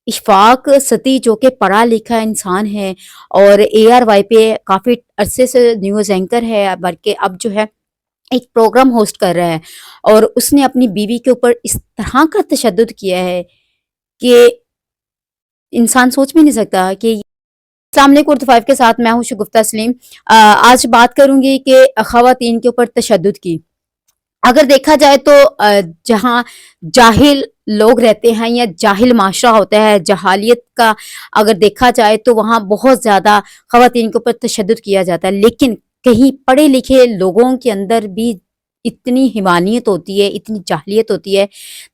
اشفاق ستی جو کہ پڑھا لکھا انسان ہے اور ARY پہ کافی عرصے سے نیوز اینکر ہے، بلکہ اب جو ہے ایک پروگرام ہوسٹ کر رہا ہے، اور اس نے اپنی بیوی کے اوپر اس طرح کا تشدد کیا ہے کہ انسان سوچ بھی نہیں سکتا کہ السلام علیکم اردو 5 کے ساتھ میں ہوں شگفتہ سلیم۔ آج بات کروں گی کہ خواتین کے اوپر تشدد کی۔ اگر دیکھا جائے تو جہاں جاہل لوگ رہتے ہیں یا جاہل معاشرہ ہوتا ہے، جہالیت کا اگر دیکھا جائے تو وہاں بہت زیادہ خواتین کے اوپر تشدد کیا جاتا ہے، لیکن کہیں پڑھے لکھے لوگوں کے اندر بھی اتنی حمانیت ہوتی ہے، اتنی جاہلیت ہوتی ہے،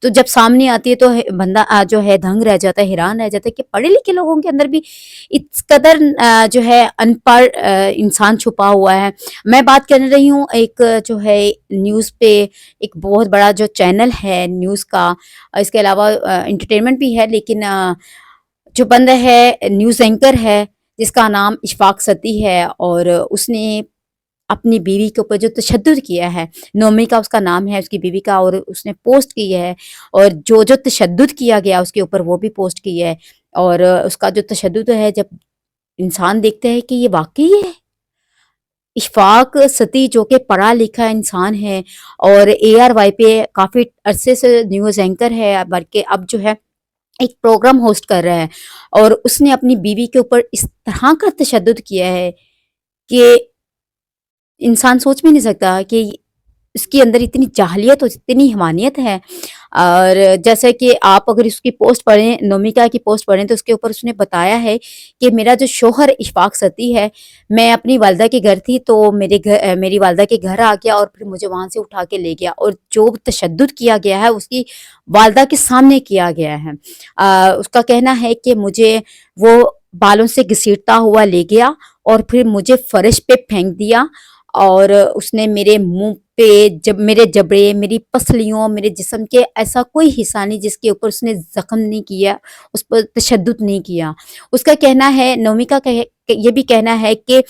تو جب سامنے آتی ہے تو بندہ جو ہے دھنگ رہ جاتا ہے، حیران رہ جاتا ہے کہ پڑھے لکھے لوگوں کے اندر بھی اس قدر جو ہے ان پڑھ انسان چھپا ہوا ہے۔ میں بات کر رہی ہوں ایک جو ہے نیوز پہ ایک بہت بڑا جو چینل ہے نیوز کا، اس کے علاوہ انٹرٹینمنٹ بھی ہے، لیکن جو بندہ ہے نیوز اینکر ہے جس کا نام اشفاق ستی ہے، اور اس نے اپنی بیوی کے اوپر جو تشدد کیا ہے، نومی کا اس کا نام ہے، اس کی بیوی کا، اور اس نے پوسٹ کی ہے، اور جو تشدد کیا گیا اس کے اوپر وہ بھی پوسٹ کی ہے، اور اس کا جو تشدد ہے جب انسان دیکھتا ہے کہ یہ واقعی ہے اشفاق ستی جو کہ پڑھا لکھا انسان ہے اور ARY پہ کافی عرصے سے نیوز اینکر ہے، بلکہ اب جو ہے ایک پروگرام ہوسٹ کر رہا ہے، اور اس نے اپنی بیوی کے اوپر اس طرح کا تشدد کیا ہے کہ انسان سوچ بھی نہیں سکتا کہ اس کے اندر اتنی جاہلیت اور اتنی حمانیت ہے۔ اور جیسے کہ آپ اگر اس کی پوسٹ پڑھیں، نومیکا کی پوسٹ پڑھیں، تو اس کے اوپر اس نے بتایا ہے کہ میرا جو شوہر اشفاق ستی ہے، میں اپنی والدہ کے گھر تھی تو میری والدہ کے گھر آ گیا اور پھر مجھے وہاں سے اٹھا کے لے گیا، اور جو تشدد کیا گیا ہے اس کی والدہ کے سامنے کیا گیا ہے۔ اس کا کہنا ہے کہ مجھے وہ بالوں سے گھسیٹتا ہوا لے گیا اور پھر مجھے فرش پہ پھینک دیا، اور اس نے میرے منہ پہ، جب میرے جبڑے، میری پسلیوں، میرے جسم کے ایسا کوئی حصہ نہیں جس کے اوپر اس نے زخم نہیں کیا، اس پر تشدد نہیں کیا۔ اس کا کہنا ہے، نومی کا یہ بھی کہنا ہے کہ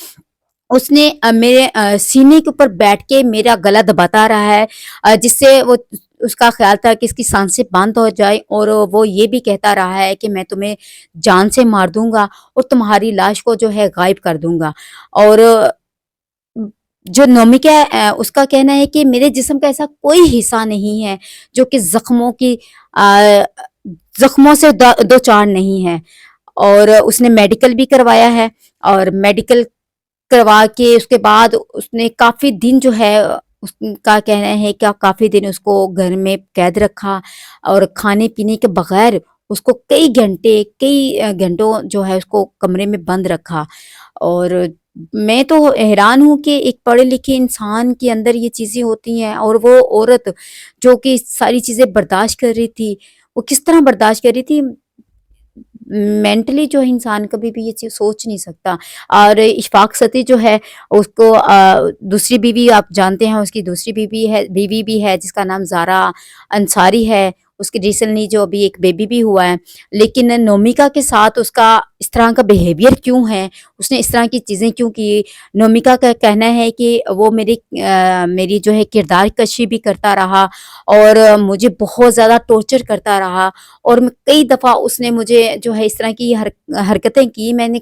اس نے میرے سینے کے اوپر بیٹھ کے میرا گلا دباتا رہا ہے، جس سے وہ اس کا خیال تھا کہ اس کی سانسیں بند ہو جائے، اور وہ یہ بھی کہتا رہا ہے کہ میں تمہیں جان سے مار دوں گا اور تمہاری لاش کو جو ہے غائب کر دوں گا۔ اور جو نومی کا اس کا کہنا ہے کہ میرے جسم کا ایسا کوئی حصہ نہیں ہے جو کہ زخموں سے دو چار نہیں ہے، اور اس نے میڈیکل بھی کروایا ہے، اور میڈیکل کروا کے اس کے بعد اس نے کافی دن جو ہے، اس کا کہنا ہے کہ کافی دن اس کو گھر میں قید رکھا، اور کھانے پینے کے بغیر اس کو کئی گھنٹوں جو ہے اس کو کمرے میں بند رکھا۔ اور میں تو حیران ہوں کہ ایک پڑھے لکھے انسان کے اندر یہ چیزیں ہوتی ہیں، اور وہ عورت جو کہ ساری چیزیں برداشت کر رہی تھی، وہ کس طرح برداشت کر رہی تھی؟ مینٹلی جو انسان کبھی بھی یہ چیز سوچ نہیں سکتا۔ اور اشفاق ستی جو ہے اس کو دوسری بیوی آپ جانتے ہیں، اس کی دوسری بیوی بھی ہے جس کا نام زارا انصاری ہے، اس کی ریسنٹلی جو ابھی ایک بیبی بھی ہوا ہے، لیکن نومیکا کے ساتھ اس کا اس طرح کا بیہیویئر کیوں ہے، اس نے اس طرح کی چیزیں کیوں کی؟ نومیکا کا کہنا ہے کہ وہ میری جو ہے کردار کشی بھی کرتا رہا، اور مجھے بہت زیادہ ٹارچر کرتا رہا، اور کئی دفعہ اس نے مجھے جو ہے اس طرح کی حرکتیں کی، میں نے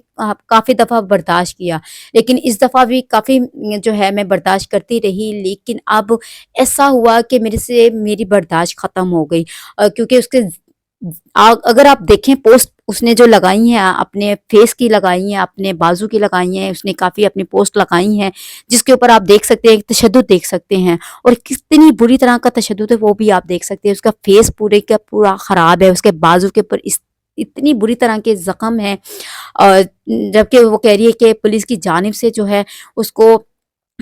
کافی دفعہ برداشت کیا، لیکن اس دفعہ بھی کافی جو ہے میں برداشت کرتی رہی، لیکن اب ایسا ہوا کہ میرے سے میری برداشت ختم ہو گئی، کیونکہ اس کے اگر آپ دیکھیں پوسٹ اس نے جو لگائی ہیں، اپنے فیس کی لگائی ہیں، اپنے بازو کی لگائی ہیں، اس نے کافی اپنی پوسٹ لگائی ہیں جس کے اوپر آپ دیکھ سکتے ہیں، تشدد دیکھ سکتے ہیں، اور کتنی بری طرح کا تشدد ہے وہ بھی آپ دیکھ سکتے ہیں۔ اس کا فیس پورے کا پورا خراب ہے، اس کے بازو کے اوپر اتنی بری طرح کے زخم ہیں، اور جبکہ وہ کہہ رہی ہے کہ پولیس کی جانب سے جو ہے اس کو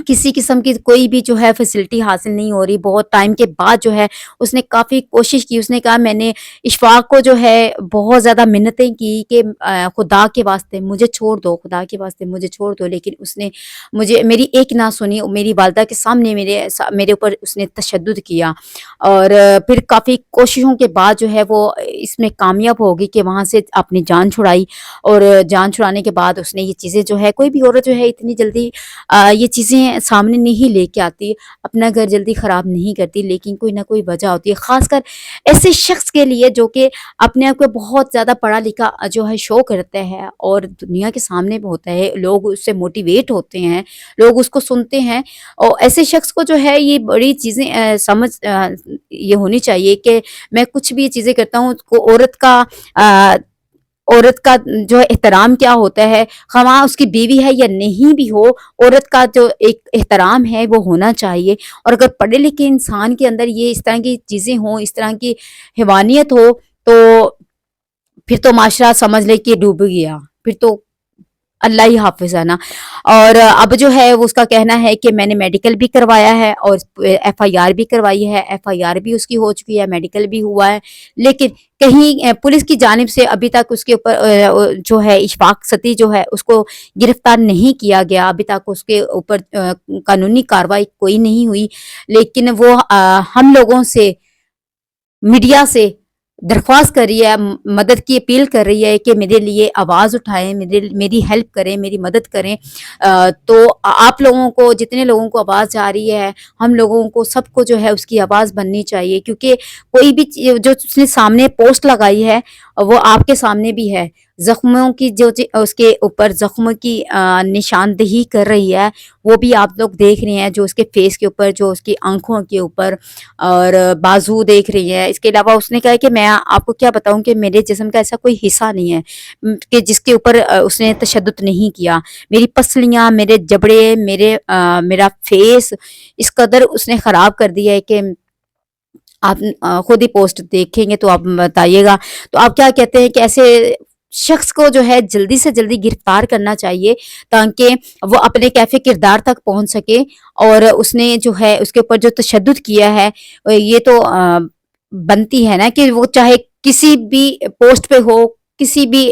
کسی قسم کی کوئی بھی جو ہے فیسلٹی حاصل نہیں ہو رہی۔ بہت ٹائم کے بعد جو ہے اس نے کافی کوشش کی، اس نے کہا میں نے اشفاق کو جو ہے بہت زیادہ منتیں کی کہ خدا کے واسطے مجھے چھوڑ دو، خدا کے واسطے مجھے چھوڑ دو، لیکن اس نے میری ایک نہ سنی، میری والدہ کے سامنے میرے اوپر اس نے تشدد کیا، اور پھر کافی کوششوں کے بعد جو ہے وہ اس میں کامیاب ہوگی کہ وہاں سے اپنی جان چھڑائی، اور جان چھڑانے کے بعد اس نے یہ چیزیں جو ہے، کوئی بھی عورت جو ہے اتنی جلدی یہ چیزیں سامنے نہیں لے کے آتی، اپنا گھر جلدی خراب نہیں کرتی، لیکن کوئی نہ کوئی وجہ ہوتی ہے، خاص کر ایسے شخص کے لیے جو کہ اپنے آپ کو بہت زیادہ پڑھا لکھا جو ہے شو کرتا ہے اور دنیا کے سامنے بھی ہوتا ہے، لوگ اس سے موٹیویٹ ہوتے ہیں، لوگ اس کو سنتے ہیں، اور ایسے شخص کو جو ہے یہ بڑی چیزیں سمجھ یہ ہونی چاہیے کہ میں کچھ بھی چیزیں کرتا ہوں کو عورت کا جو احترام کیا ہوتا ہے، خواہ اس کی بیوی ہے یا نہیں بھی ہو، عورت کا جو ایک احترام ہے وہ ہونا چاہیے۔ اور اگر پڑھے لکھے انسان کے اندر یہ اس طرح کی چیزیں ہوں، اس طرح کی حیوانیت ہو، تو پھر تو معاشرہ سمجھ لے کہ ڈوب گیا، پھر تو اللہ ہی حافظ ہے نا۔ اور اب جو ہے وہ اس کا کہنا ہے کہ میں نے میڈیکل بھی کروایا ہے اور ایف آئی آر بھی کروائی ہے، ایف آئی آر بھی اس کی ہو چکی ہے، میڈیکل بھی ہوا ہے، لیکن کہیں پولیس کی جانب سے ابھی تک اس کے اوپر جو ہے اشفاق ستی جو ہے اس کو گرفتار نہیں کیا گیا، ابھی تک اس کے اوپر قانونی کارروائی کوئی نہیں ہوئی، لیکن وہ ہم لوگوں سے، میڈیا سے درخواست کر رہی ہے، مدد کی اپیل کر رہی ہے کہ میرے لیے آواز اٹھائیں، میری ہیلپ کریں، میری مدد کریں۔ تو آپ لوگوں کو، جتنے لوگوں کو آواز جا رہی ہے، ہم لوگوں کو سب کو جو ہے اس کی آواز بننی چاہیے، کیونکہ کوئی بھی جو اس نے سامنے پوسٹ لگائی ہے وہ آپ کے سامنے بھی ہے، زخموں کی جو اس کے اوپر زخموں کی نشاندہی کر رہی ہے، وہ بھی آپ لوگ دیکھ رہے ہیں، جو اس کے فیس کے اوپر، جو اس کی آنکھوں کے اوپر اور بازو دیکھ رہی ہے۔ اس کے علاوہ اس نے کہا کہ میں آپ کو کیا بتاؤں کہ میرے جسم کا ایسا کوئی حصہ نہیں ہے کہ جس کے اوپر اس نے تشدد نہیں کیا، میری پسلیاں، میرے جبڑے، میرا فیس اس قدر اس نے خراب کر دیا ہے کہ آپ خود ہی پوسٹ دیکھیں گے تو آپ بتائیے گا۔ تو آپ کیا کہتے ہیں کہ ایسے شخص کو جو ہے جلدی سے جلدی گرفتار کرنا چاہیے تاکہ وہ اپنے کیفے کردار تک پہنچ سکے، اور اس نے جو ہے اس کے اوپر جو تشدد کیا ہے، یہ تو بنتی ہے نا کہ وہ چاہے کسی بھی پوسٹ پہ ہو، کسی بھی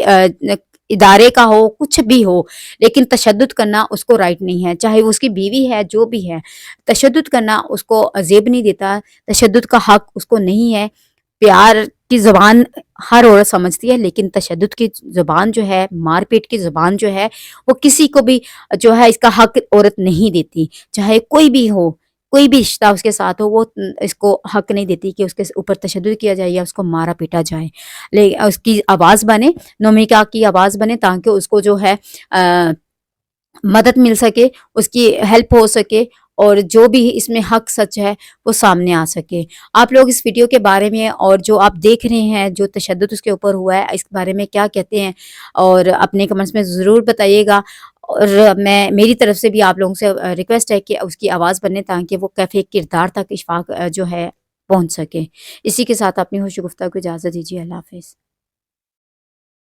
ادارے کا ہو، کچھ بھی ہو، لیکن تشدد کرنا اس کو رائٹ نہیں ہے، چاہے وہ اس کی بیوی ہے، جو بھی ہے، تشدد کرنا اس کو عزیب نہیں دیتا، تشدد کا حق اس کو نہیں ہے۔ پیار کی زبان ہر عورت سمجھتی ہے، لیکن تشدد کی زبان جو ہے، مار پیٹ کی زبان جو ہے، وہ کسی کو بھی جو ہے اس کا حق عورت نہیں دیتی، چاہے کوئی بھی ہو، کوئی بھی رشتہ اس کے ساتھ ہو، وہ اس کو حق نہیں دیتی کہ اس کے اوپر تشدد کیا جائے یا اس کو مارا پیٹا جائے، لیکن اس کی آواز بنے، نومیکا کی آواز بنے، تاکہ اس کو جو ہے مدد مل سکے، اس کی ہیلپ ہو سکے، اور جو بھی اس میں حق سچ ہے وہ سامنے آ سکے۔ آپ لوگ اس ویڈیو کے بارے میں اور جو آپ دیکھ رہے ہیں، جو تشدد اس کے اوپر ہوا ہے، اس کے بارے میں کیا کہتے ہیں، اور اپنے کمنٹس میں ضرور بتائیے گا۔ اور میری طرف سے بھی آپ لوگوں سے ریکویسٹ ہے کہ اس کی آواز بنے تاکہ وہ کیفے کردار تک اشفاق جو ہے پہنچ سکے۔ اسی کے ساتھ اپنی ہوش گفتگو کو اجازت دیجیے، اللہ حافظ۔